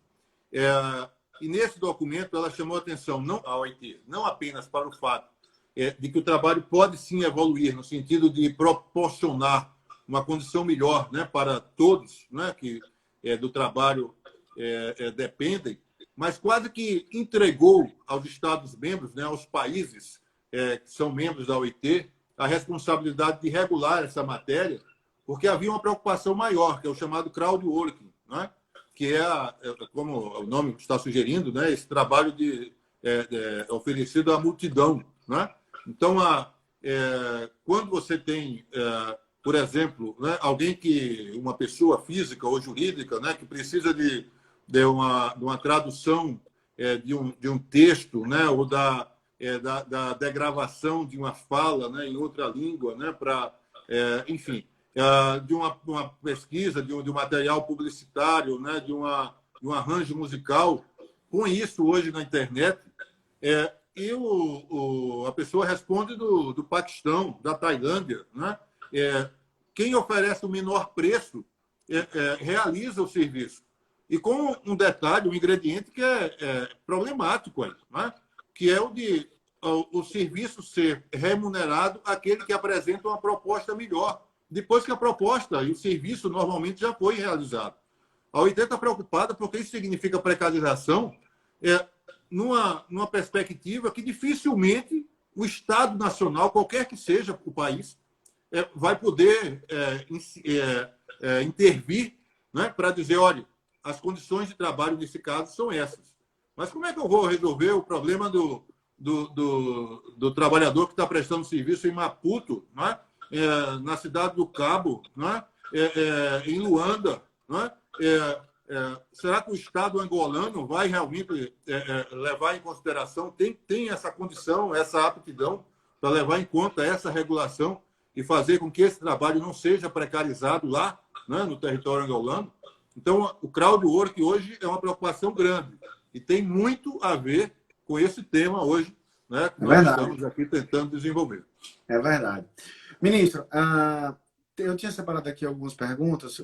E nesse documento ela chamou a atenção não à OIT, não apenas para o fato de que o trabalho pode sim evoluir no sentido de proporcionar uma condição melhor, né, para todos, né, que do trabalho dependem, mas quase que entregou aos Estados-membros, né, aos países que são membros da OIT, a responsabilidade de regular essa matéria, porque havia uma preocupação maior, que é o chamado crowdworking, né, que como o nome está sugerindo, né, esse trabalho oferecido à multidão, né? Então, quando você tem, por exemplo, né, uma pessoa física ou jurídica, né, que precisa de uma tradução de um texto, né, ou da degravação de uma fala, né, em outra língua, né, enfim, de uma pesquisa, de um material publicitário, né, de um arranjo musical, com isso hoje na internet, e a pessoa responde do Paquistão, da Tailândia, né? Quem oferece o menor preço realiza o serviço. E com um detalhe, um ingrediente que é problemático aí, né? Que é o serviço ser remunerado àquele que apresenta uma proposta melhor, depois que a proposta e o serviço normalmente já foi realizado. A OIT está preocupada porque isso significa precarização numa perspectiva que dificilmente o Estado Nacional, qualquer que seja o país, vai poder intervir, né, para dizer, olha, as condições de trabalho nesse caso são essas. Mas como é que eu vou resolver o problema do trabalhador que está prestando serviço em Maputo, né, na cidade do Cabo, né, em Luanda, né? Será que o Estado angolano vai realmente levar em consideração, tem essa condição, essa aptidão para levar em conta essa regulação e fazer com que esse trabalho não seja precarizado lá, né, no território angolano? Então, o crowdwork hoje é uma preocupação grande e tem muito a ver com esse tema hoje, né, que nós estamos aqui tentando desenvolver. É verdade. Ministro, eu tinha separado aqui algumas perguntas.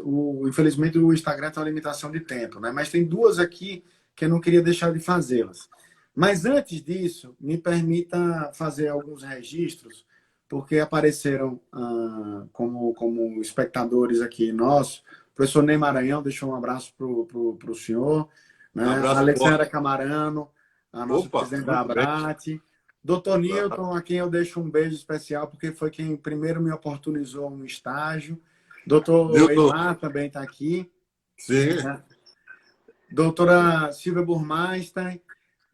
Infelizmente, o Instagram tem uma limitação de tempo, né? Mas tem 2 aqui que eu não queria deixar de fazê-las. Mas antes disso, me permita fazer alguns registros, porque apareceram como espectadores aqui nossos. O professor Ney Maranhão deixou um abraço para o senhor. Né? A Alessandra Camarano, a nossa presidente da Abrat. Doutor Newton, a quem eu deixo um beijo especial, porque foi quem primeiro me oportunizou um estágio. Doutor Eimar também está aqui. Sim. Doutora Silvia Burmeister,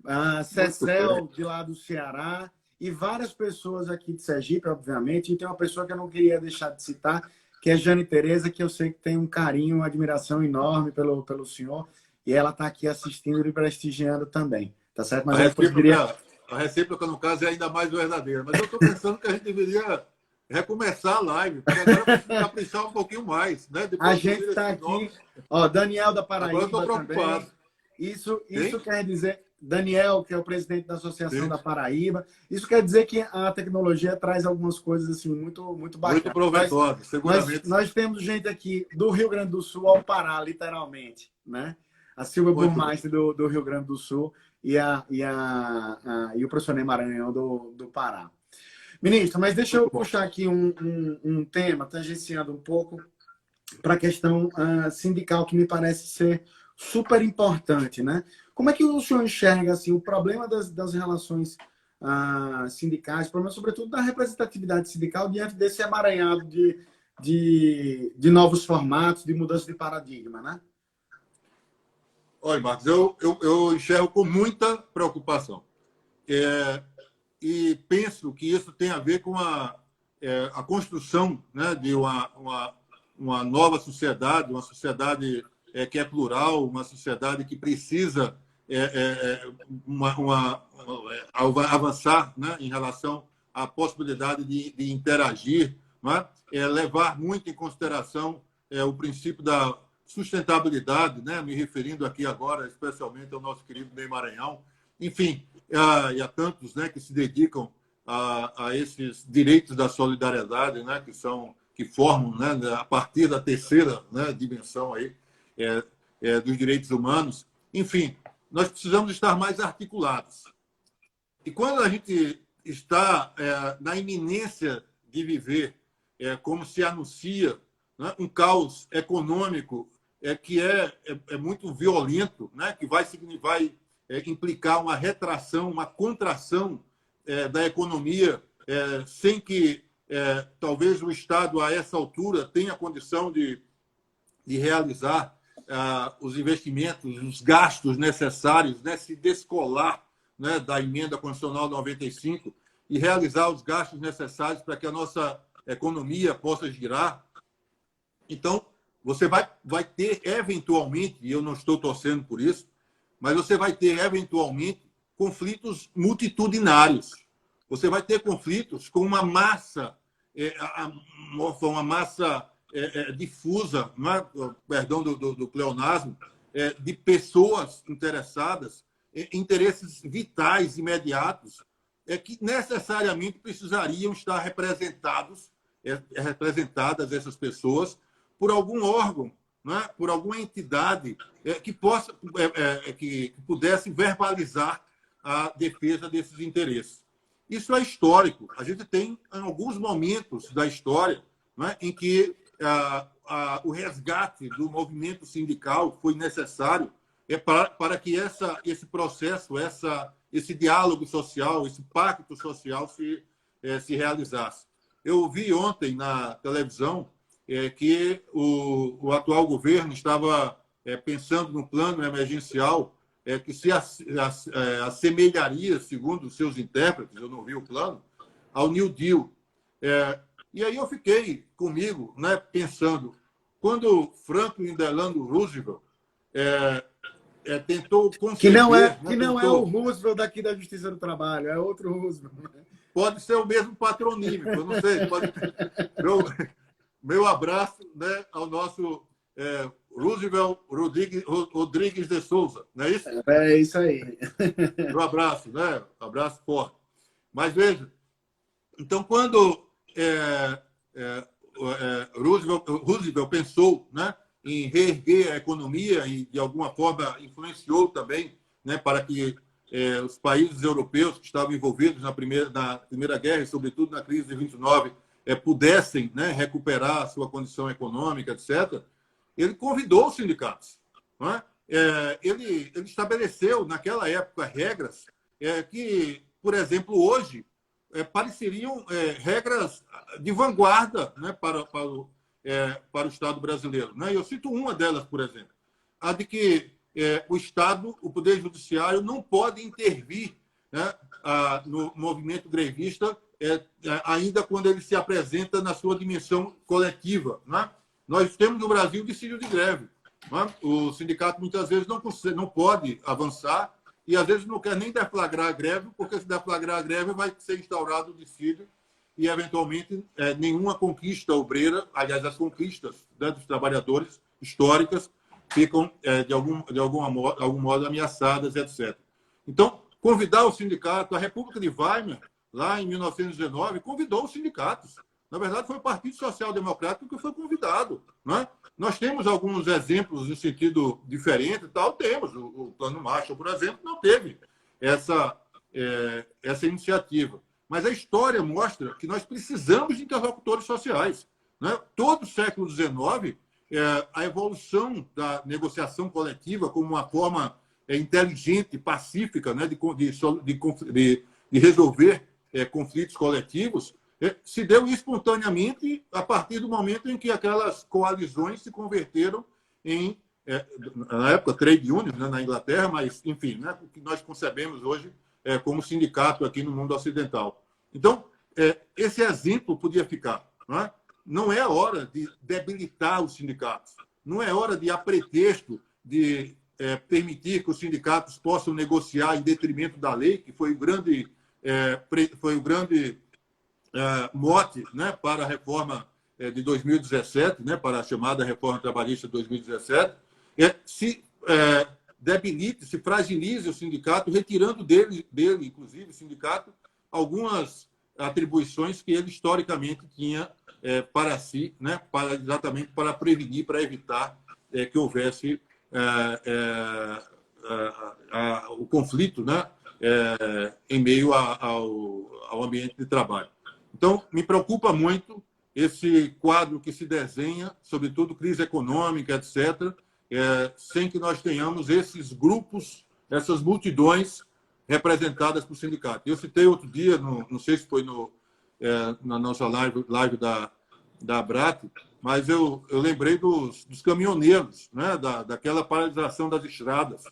a Cecel, de lá do Ceará, e várias pessoas aqui de Sergipe, obviamente. E tem uma pessoa que eu não queria deixar de citar, que é Jane Tereza, que eu sei que tem um carinho, uma admiração enorme pelo senhor, e ela está aqui assistindo e prestigiando também. Tá certo? Mas a recíproca, no caso, é ainda mais verdadeira. Mas eu estou pensando que a gente deveria recomeçar a live, porque agora precisa caprichar um pouquinho mais. Né? A gente está aqui. Ó, Daniel da Paraíba. Agora eu estou preocupado. Também. Isso quer dizer... Daniel, que é o presidente da Associação da Paraíba. Isso quer dizer que a tecnologia traz algumas coisas assim, muito bacanas. Muito proveitosas, seguramente. Nós temos gente aqui do Rio Grande do Sul ao Pará, literalmente. Né? A Silvia Burmeister do Rio Grande do Sul e o professor Ney Maranhão do Pará. Ministro, mas deixa eu puxar aqui um tema, tangenciando um pouco para a questão sindical, que me parece ser super importante, né? Como é que o senhor enxerga assim, o problema das relações sindicais, o problema sobretudo da representatividade sindical diante desse emaranhado de novos formatos, de mudança de paradigma, né? Olha, Marcos, eu enxergo com muita preocupação. E penso que isso tem a ver com a construção, né, de uma uma nova sociedade, uma sociedade que é plural, uma sociedade que precisa avançar, né, em relação à possibilidade de interagir, né, levar muito em consideração o princípio da sustentabilidade, né, me referindo aqui agora especialmente ao nosso querido Ney Maranhão, enfim, e a tantos, né, que se dedicam a esses direitos da solidariedade, né, que formam, né, a partir da terceira, né, dimensão aí, dos direitos humanos. Enfim, nós precisamos estar mais articulados. E quando a gente está na iminência de viver, como se anuncia, né, um caos econômico que é muito violento, né, que vai implicar uma retração, uma contração da economia, sem que talvez o Estado, a essa altura, tenha condição de realizar os investimentos, os gastos necessários, né, se descolar, né, da emenda constitucional 95 e realizar os gastos necessários para que a nossa economia possa girar. Então, você vai ter, eventualmente, e eu não estou torcendo por isso, mas você vai ter, eventualmente, conflitos multitudinários. Você vai ter conflitos com uma massa difusa, né? Perdão do pleonasmo, de pessoas interessadas, interesses vitais, imediatos, que necessariamente precisariam estar representadas essas pessoas por algum órgão, né? Por alguma entidade que pudesse verbalizar a defesa desses interesses. Isso é histórico. A gente tem, em alguns momentos da história, né, em que o resgate do movimento sindical foi necessário para que esse processo, esse diálogo social, esse pacto social se realizasse. Eu vi ontem na televisão que o atual governo estava pensando no plano emergencial que se assemelharia, segundo os seus intérpretes, eu não vi o plano, ao New Deal. E aí eu fiquei comigo, né, pensando, quando Franklin Delano Roosevelt tentou conceber... Que não é o Roosevelt daqui da Justiça do Trabalho, é outro Roosevelt. Pode ser o mesmo patronímico, eu não sei. Meu abraço, né, ao nosso Roosevelt Rodrigues de Souza, não é isso? É isso aí. Meu abraço, né? Um abraço forte. Mas veja, então, quando Roosevelt pensou, né, em reerguer a economia e, de alguma forma, influenciou também, né, para que os países europeus que estavam envolvidos na Primeira Guerra, e, sobretudo, na crise de 29, pudessem, né, recuperar a sua condição econômica, etc., ele convidou os sindicatos. Não é? Ele estabeleceu, naquela época, regras que, por exemplo, hoje, pareceriam regras de vanguarda, né, para o Estado brasileiro. Né? Eu cito uma delas, por exemplo, a de que o Estado, o Poder Judiciário, não pode intervir, né, no movimento grevista, ainda quando ele se apresenta na sua dimensão coletiva. Né? Nós temos no Brasil dissídio de greve. Né? O sindicato, muitas vezes, não pode avançar e, às vezes, não quer nem deflagrar a greve, porque, se deflagrar a greve, vai ser instaurado o dissídio e, eventualmente, nenhuma conquista obreira, aliás, as conquistas, né, dos trabalhadores históricas, ficam, de algum modo, ameaçadas, etc. Então, convidar o sindicato, a República de Weimar, lá em 1919, convidou os sindicatos. Na verdade, foi o Partido Social Democrático que foi convidado. Né? Nós temos alguns exemplos em sentido diferente, tal, temos. O Plano Marshall, por exemplo, não teve essa iniciativa. Mas a história mostra que nós precisamos de interlocutores sociais. Né? Todo o século XIX, a evolução da negociação coletiva como uma forma inteligente, pacífica, né, de resolver conflitos coletivos, se deu espontaneamente a partir do momento em que aquelas coalizões se converteram em, na época, trade unions, né, na Inglaterra, mas, enfim, né, o que nós concebemos hoje como sindicato aqui no mundo ocidental. Então, esse exemplo podia ficar. Não é? não é hora de debilitar os sindicatos. Não é hora de, a pretexto de permitir que os sindicatos possam negociar em detrimento da lei, que foi o grande, mote, né, para a reforma de 2017, né, para a chamada reforma trabalhista de 2017, se debilite, se fragilize o sindicato, retirando dele, inclusive, o sindicato, algumas atribuições que ele historicamente tinha para si, né, exatamente para prevenir, para evitar que houvesse o conflito, né, em meio ao ambiente de trabalho. Então, me preocupa muito esse quadro que se desenha, sobretudo crise econômica, etc., sem que nós tenhamos esses grupos, essas multidões representadas por sindicato. Eu citei outro dia, não sei se foi na nossa live da Abrat, mas eu lembrei dos caminhoneiros, né, daquela paralisação das estradas.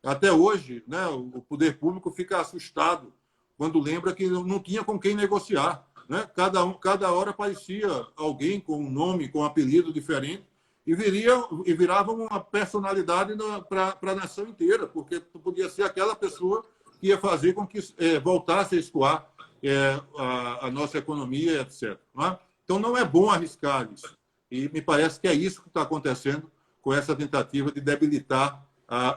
Até hoje, né, o poder público fica assustado quando lembra que não tinha com quem negociar. Né? Cada hora aparecia alguém com um nome, com um apelido diferente, e virava uma personalidade para a nação inteira, porque podia ser aquela pessoa que ia fazer com que voltasse a escoar a nossa economia, etc. Não é? Então, não é bom arriscar isso. E me parece que é isso que está acontecendo com essa tentativa de debilitar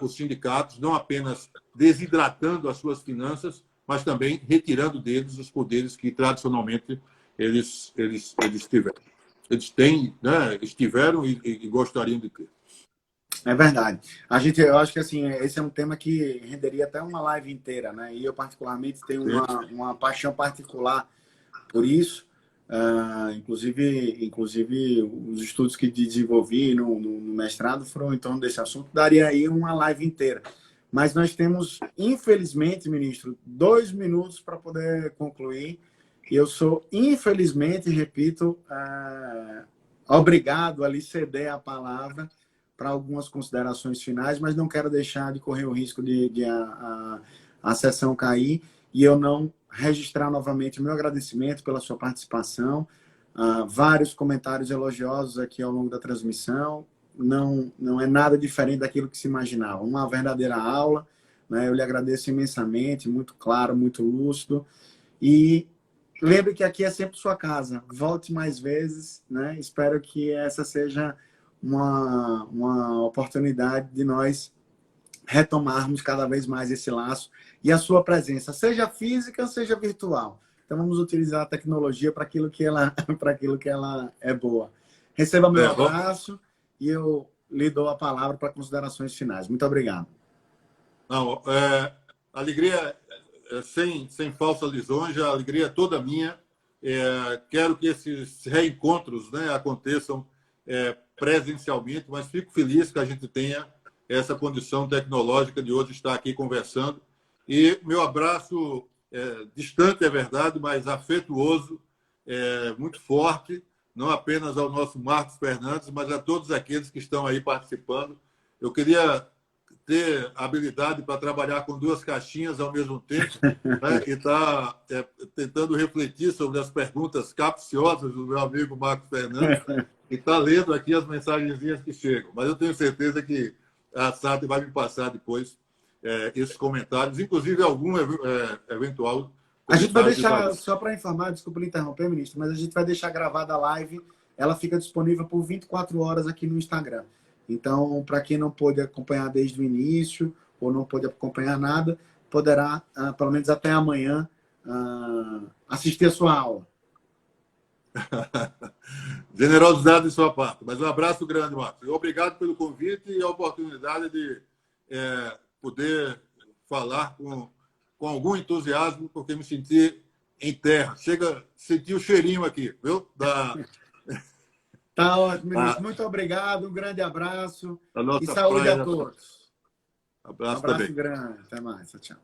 os sindicatos, não apenas desidratando as suas finanças, mas também retirando deles os poderes que, tradicionalmente, eles tiveram. Eles têm, né, estiveram e gostariam de ter. É verdade. Eu acho que assim, esse é um tema que renderia até uma live inteira, né? E eu, particularmente, tenho uma paixão particular por isso. Inclusive, os estudos que desenvolvi no mestrado foram em torno desse assunto. Daria aí uma live inteira. Mas nós temos, infelizmente, ministro, 2 minutos para poder concluir. E eu sou, infelizmente, repito, obrigado a lhe ceder a palavra para algumas considerações finais, mas não quero deixar de correr o risco de a sessão cair e eu não registrar novamente o meu agradecimento pela sua participação, vários comentários elogiosos aqui ao longo da transmissão, não é nada diferente daquilo que se imaginava, uma verdadeira aula, né? Eu lhe agradeço imensamente, muito claro, muito lúcido, e lembre que aqui é sempre sua casa, volte mais vezes, né? Espero que essa seja uma oportunidade de nós retomarmos cada vez mais esse laço e a sua presença, seja física, seja virtual. Então, vamos utilizar a tecnologia para aquilo que ela é boa. Receba meu abraço e eu lhe dou a palavra para considerações finais. Muito obrigado. Não, alegria sem falsa lisonja, a alegria é toda minha. Quero que esses reencontros, né, aconteçam presencialmente, mas fico feliz que a gente tenha essa condição tecnológica de hoje estar aqui conversando. E meu abraço, distante, é verdade, mas afetuoso, muito forte, não apenas ao nosso Marcos Fernandes, mas a todos aqueles que estão aí participando. Eu queria ter habilidade para trabalhar com 2 caixinhas ao mesmo tempo, né? E estar tentando refletir sobre as perguntas capciosas do meu amigo Marcos Fernandes e estar lendo aqui as mensagenzinhas que chegam. Mas eu tenho certeza que a Sati vai me passar depois esses comentários, inclusive algum eventual. A gente vai deixar, só para informar, desculpa lhe interromper, ministro, mas a gente vai deixar gravada a live, ela fica disponível por 24 horas aqui no Instagram. Então, para quem não pôde acompanhar desde o início, ou não pôde acompanhar nada, poderá, pelo menos até amanhã, assistir a sua aula. Generosidade de sua parte. Mas um abraço grande, Marcos. Obrigado pelo convite e a oportunidade de poder falar com algum entusiasmo, porque me senti em terra. Senti o cheirinho aqui, viu? Tá ótimo, ministro. Muito obrigado, um grande abraço e saúde praia, a todos. Abraço Um abraço também. grande. Até mais. Tchau.